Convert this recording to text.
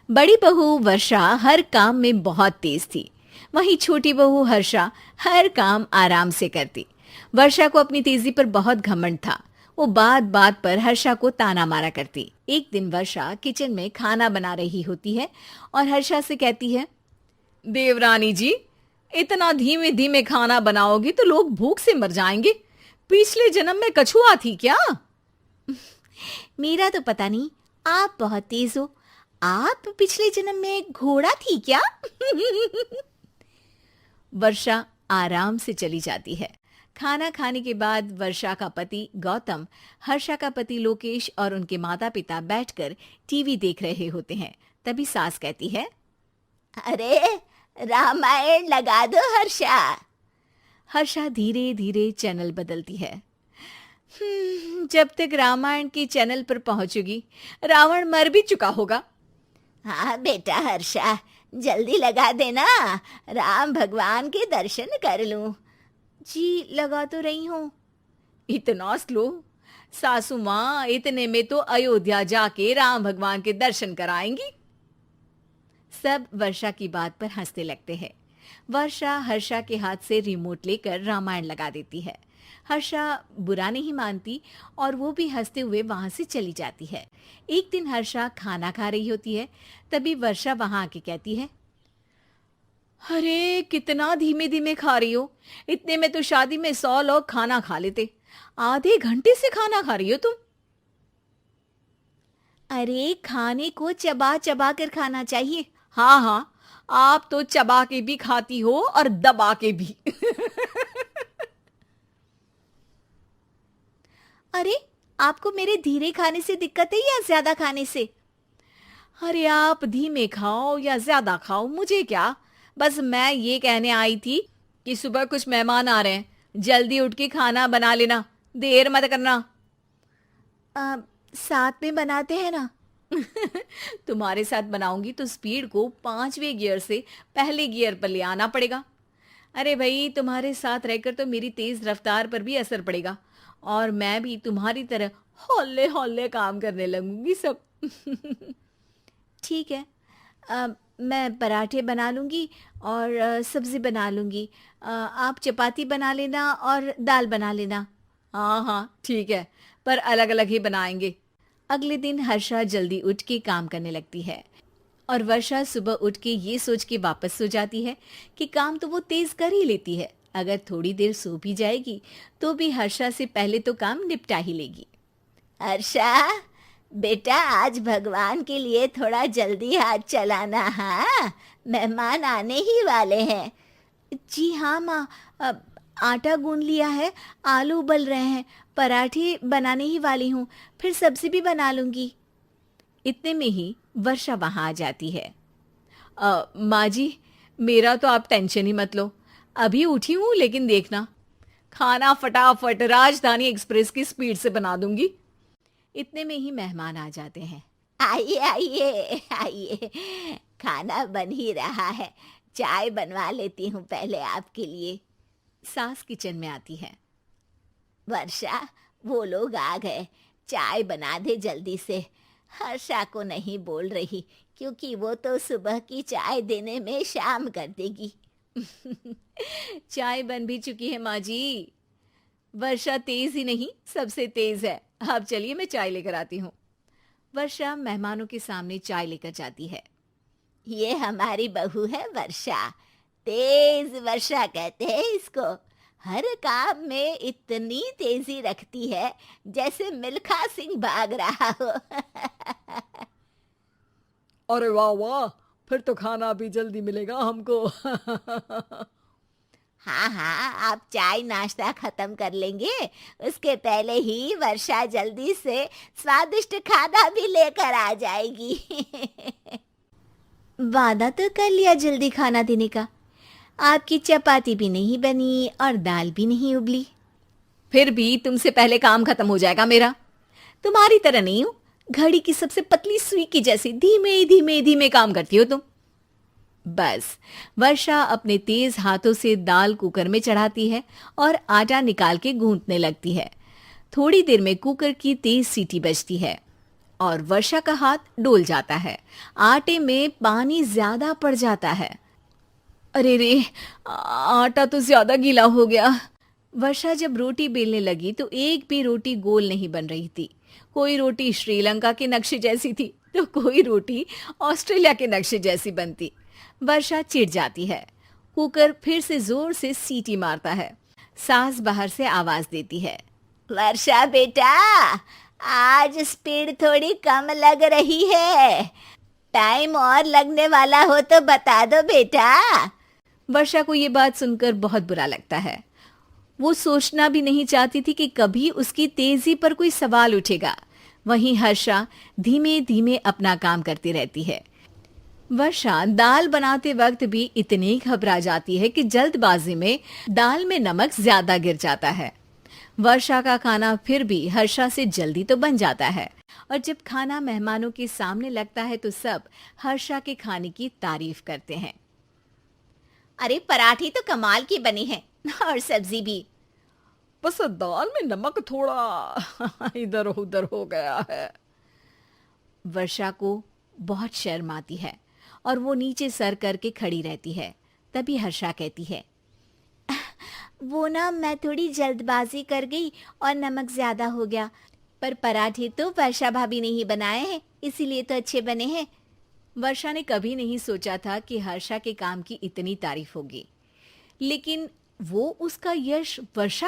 बड़ी बहू वर्षा हर काम में बहुत तेज थी। वहीं छोटी बहू हर्षा हर काम आराम से करती। वर्षा को अपनी तेजी पर बहुत घमंड था। वो बात बात पर हर्षा को ताना मारा करती। एक दिन वर्षा किचन में खाना बना रही होती है और हर्षा से कहती है, देवरानी जी, इतना धीमे धीमे खाना बनाओगी तो लोग भूख से मर जाएंगे। पिछले जन्म में कछुआ थी क्या? मेरा तो पता नहीं, आप बहुत तेज हो। आप पिछले जन्म में घोड़ा थी क्या? वर्षा आराम से चली जाती है। खाना खाने के बाद वर्षा का पति गौतम, हर्षा का पति लोकेश और उनके माता पिता बैठकर टीवी देख रहे होते हैं। तभी सास कहती है, अरे रामायण लगा दो हर्षा। हर्षा धीरे धीरे चैनल बदलती है। जब तक रामायण के चैनल पर पहुंचेगी रावण मर भी चुका होगा। हाँ बेटा हर्षा, जल्दी लगा देना, राम भगवान के दर्शन कर लूं। जी लगा तो रही हूँ। इतना स्लो? सासू माँ इतने में तो अयोध्या जाके राम भगवान के दर्शन कराएंगी। सब वर्षा की बात पर हंसने लगते हैं। वर्षा हर्षा के हाथ से रिमोट लेकर रामायण लगा देती है। हर्षा बुरा नहीं मानती और वो भी हंसते हुए वहां से चली जाती है। एक दिन हर्षा खाना खा रही होती है। तभी वर्षा वहां आके कहती है, अरे कितना धीमे धीमे खा रही हो। इतने में तो शादी में 100 लोग खाना खा लेते। आधे घंटे से खाना खा रही हो तुम। अरे खाने को चबा चबा कर खाना चाहिए। हाँ हाँ, आप तो चबा के भी खाती हो और दबा के भी। अरे आपको मेरे धीरे खाने से दिक्कत है या ज्यादा खाने से? अरे आप धीमे खाओ या ज्यादा खाओ मुझे क्या, बस मैं ये कहने आई थी कि सुबह कुछ मेहमान आ रहे हैं, जल्दी उठ के खाना बना लेना, देर मत करना। साथ में बनाते हैं ना। तुम्हारे साथ बनाऊंगी तो स्पीड को 5वें गियर से पहले गियर पर ले आना पड़ेगा। अरे भाई, तुम्हारे साथ रहकर तो मेरी तेज रफ्तार पर भी असर पड़ेगा और मैं भी तुम्हारी तरह हौले हौले काम करने लगूंगी सब। ठीक है, मैं पराठे बना लूँगी और सब्ज़ी बना लूँगी। आप चपाती बना लेना और दाल बना लेना। हाँ हाँ ठीक है, पर अलग अलग ही बनाएंगे। अगले दिन हर्षा जल्दी उठ के काम करने लगती है और वर्षा सुबह उठ के ये सोच के वापस सो जाती है कि काम तो वो तेज कर ही लेती है। अगर थोड़ी देर सो भी जाएगी तो भी हर्षा से पहले तो काम निपटा ही लेगी। हर्षा बेटा, आज भगवान के लिए थोड़ा जल्दी हाथ चलाना। हाँ, मेहमान आने ही वाले हैं। जी हाँ माँ, आटा गूंद लिया है, आलू उबल रहे हैं, पराठे बनाने ही वाली हूँ, फिर सब्जी भी बना लूँगी। इतने में ही वर्षा वहाँ आ जाती है। माँ जी, मेरा तो आप टेंशन ही मत लो, अभी उठी हूँ, लेकिन देखना खाना फटाफट राजधानी एक्सप्रेस की स्पीड से बना दूंगी। इतने में ही मेहमान आ जाते हैं। आइए आइए आइए, खाना बन ही रहा है, चाय बनवा लेती हूँ पहले आपके लिए। सास किचन में आती है। वर्षा, वो लोग आ गए, चाय बना दे जल्दी से। हर्षा को नहीं बोल रही क्योंकि वो तो सुबह की चाय देने में शाम कर देगी। चाय बन भी चुकी है माँ जी। वर्षा तेज ही नहीं, सबसे तेज है। आप चलिए, मैं चाय लेकर आती हूँ। वर्षा मेहमानों के सामने चाय लेकर जाती है। ये हमारी बहू है वर्षा, तेज वर्षा कहते हैं इसको। हर काम में इतनी तेजी रखती है जैसे मिल्खा सिंह भाग रहा हो। अरे वाह वाह, फिर तो खाना भी जल्दी मिलेगा हमको। हाँ हाँ, आप चाय नाश्ता खत्म कर लेंगे, उसके पहले ही वर्षा जल्दी से स्वादिष्ट खाना भी लेकर आ जाएगी। वादा तो कर लिया जल्दी खाना देने का। आपकी चपाती भी नहीं बनी और दाल भी नहीं उबली। फिर भी तुमसे पहले काम खत्म हो जाएगा मेरा। तुम्हारी तरह नहीं हूं, घड़ी की सबसे पतली सुई की जैसे धीमे धीमे धीमे काम करती हो तुम। बस वर्षा अपने तेज हाथों से दाल कुकर में चढ़ाती है और आटा निकाल के गूंथने लगती है। थोड़ी देर में कुकर की तेज सीटी बजती है। और वर्षा का हाथ डोल जाता है। आटे में पानी ज्यादा पड़ जाता है। अरे रे, आटा तो ज्यादा गीला हो गया। वर्षा जब रोटी बेलने लगी तो एक भी रोटी गोल नहीं बन रही थी। कोई रोटी श्रीलंका के नक्शे जैसी थी तो कोई रोटी ऑस्ट्रेलिया के नक्शे जैसी बनती। वर्षा चिढ़ जाती है। कुकर फिर से जोर से सीटी मारता है। सास बाहर से आवाज देती है। वर्षा बेटा, आज स्पीड थोड़ी कम लग रही है। टाइम और लगने वाला हो तो बता दो बेटा। वर्षा को ये बात सुनकर बहुत बुरा लगता है। वो सोचना भी नहीं चाहती थी कि कभी उसकी तेजी पर कोई सवाल उठेगा। वहीं हर्षा धीमे धीमे अपना काम करती रहती है। वर्षा दाल बनाते वक्त भी इतनी घबरा जाती है कि जल्दबाजी में दाल में नमक ज्यादा गिर जाता है। वर्षा का खाना फिर भी हर्षा से जल्दी तो बन जाता है और जब खाना मेहमानों के सामने लगता है तो सब हर्षा के खाने की तारीफ करते हैं। अरे पराठे तो कमाल की बनी है और सब्जी भी। बस दाल में नमक थोड़ा इधर उधर हो गया है। वर्षा को बहुत शर्म आती है और वो नीचे सर करके खड़ी रहती है। तभी हर्षा कहती है, वो ना मैं थोड़ी जल्दबाजी कर गई और नमक ज्यादा हो गया, पर पराठे तो वर्षा भाभी ने ही बनाए हैं, इसीलिए तो अच्छे बने हैं। वर्षा ने कभी नहीं सोचा था कि हर्षा के काम की इतनी तारीफ होगी, लेकिन वो उसका यश वर्षा